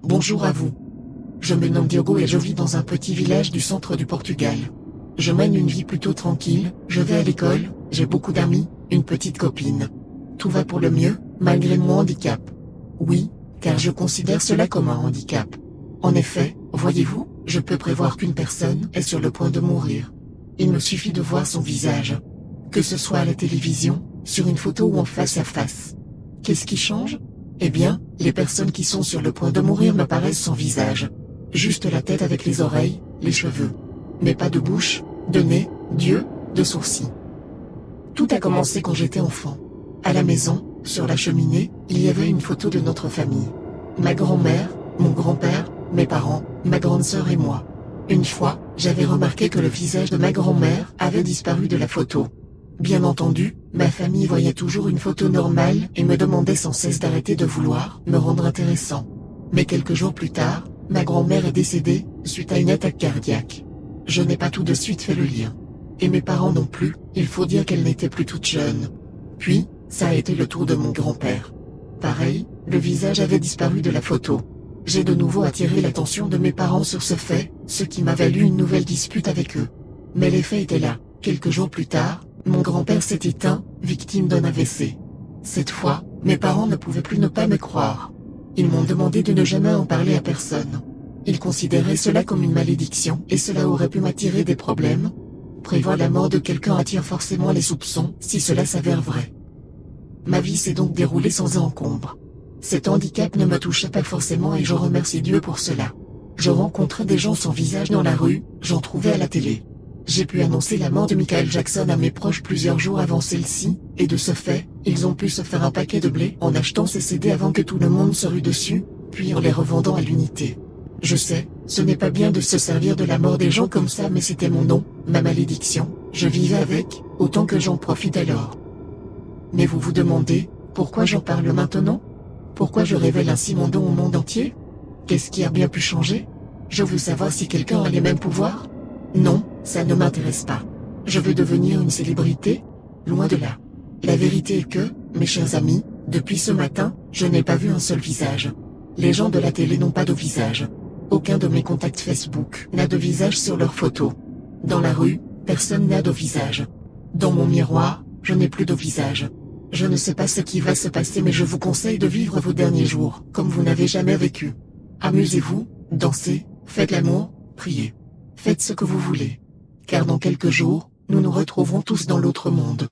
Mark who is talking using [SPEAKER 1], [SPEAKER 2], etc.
[SPEAKER 1] Bonjour à vous. Je me nomme Diogo et je vis dans un petit village du centre du Portugal. Je mène une vie plutôt tranquille, je vais à l'école, j'ai beaucoup d'amis, une petite copine. Tout va pour le mieux, malgré mon handicap. Oui, car je considère cela comme un handicap. En effet, voyez-vous, je peux prévoir qu'une personne est sur le point de mourir. Il me suffit de voir son visage. Que ce soit à la télévision, sur une photo ou en face à face. Qu'est-ce qui change? Eh bien, les personnes qui sont sur le point de mourir me paraissent sans visage. Juste la tête avec les oreilles, les cheveux. Mais pas de bouche, de nez, d'yeux, de sourcils. Tout a commencé quand j'étais enfant. À la maison, sur la cheminée, il y avait une photo de notre famille. Ma grand-mère, mon grand-père, mes parents, ma grande sœur et moi. Une fois, j'avais remarqué que le visage de ma grand-mère avait disparu de la photo. Bien entendu, ma famille voyait toujours une photo normale et me demandait sans cesse d'arrêter de vouloir me rendre intéressant. Mais quelques jours plus tard, ma grand-mère est décédée, suite à une attaque cardiaque. Je n'ai pas tout de suite fait le lien. Et mes parents non plus, il faut dire qu'elle n'était plus toute jeune. Puis, ça a été le tour de mon grand-père. Pareil, le visage avait disparu de la photo. J'ai de nouveau attiré l'attention de mes parents sur ce fait, ce qui m'a valu une nouvelle dispute avec eux. Mais les faits étaient là. Quelques jours plus tard, mon grand-père s'est éteint, victime d'un AVC. Cette fois, mes parents ne pouvaient plus ne pas me croire. Ils m'ont demandé de ne jamais en parler à personne. Ils considéraient cela comme une malédiction et cela aurait pu m'attirer des problèmes. Prévoir la mort de quelqu'un attire forcément les soupçons si cela s'avère vrai. Ma vie s'est donc déroulée sans encombre. Cet handicap ne me touchait pas forcément et je remercie Dieu pour cela. Je rencontrais des gens sans visage dans la rue, j'en trouvais à la télé. J'ai pu annoncer la mort de Michael Jackson à mes proches plusieurs jours avant celle-ci, et de ce fait, ils ont pu se faire un paquet de blé en achetant ces CD avant que tout le monde se rue dessus, puis en les revendant à l'unité. Je sais, ce n'est pas bien de se servir de la mort des gens comme ça mais c'était mon nom, ma malédiction, je vivais avec, autant que j'en profite alors. Mais vous vous demandez, pourquoi j'en parle maintenant? Pourquoi je révèle ainsi mon don au monde entier? Qu'est-ce qui a bien pu changer? Je veux savoir si quelqu'un a les mêmes pouvoirs? Non, ça ne m'intéresse pas. Je veux devenir une célébrité? Loin de là. La vérité est que, mes chers amis, depuis ce matin, je n'ai pas vu un seul visage. Les gens de la télé n'ont pas de visage. Aucun de mes contacts Facebook n'a de visage sur leurs photos. Dans la rue, personne n'a de visage. Dans mon miroir, je n'ai plus de visage. Je ne sais pas ce qui va se passer mais je vous conseille de vivre vos derniers jours, comme vous n'avez jamais vécu. Amusez-vous, dansez, faites l'amour, priez. Faites ce que vous voulez. Car dans quelques jours, nous nous retrouverons tous dans l'autre monde.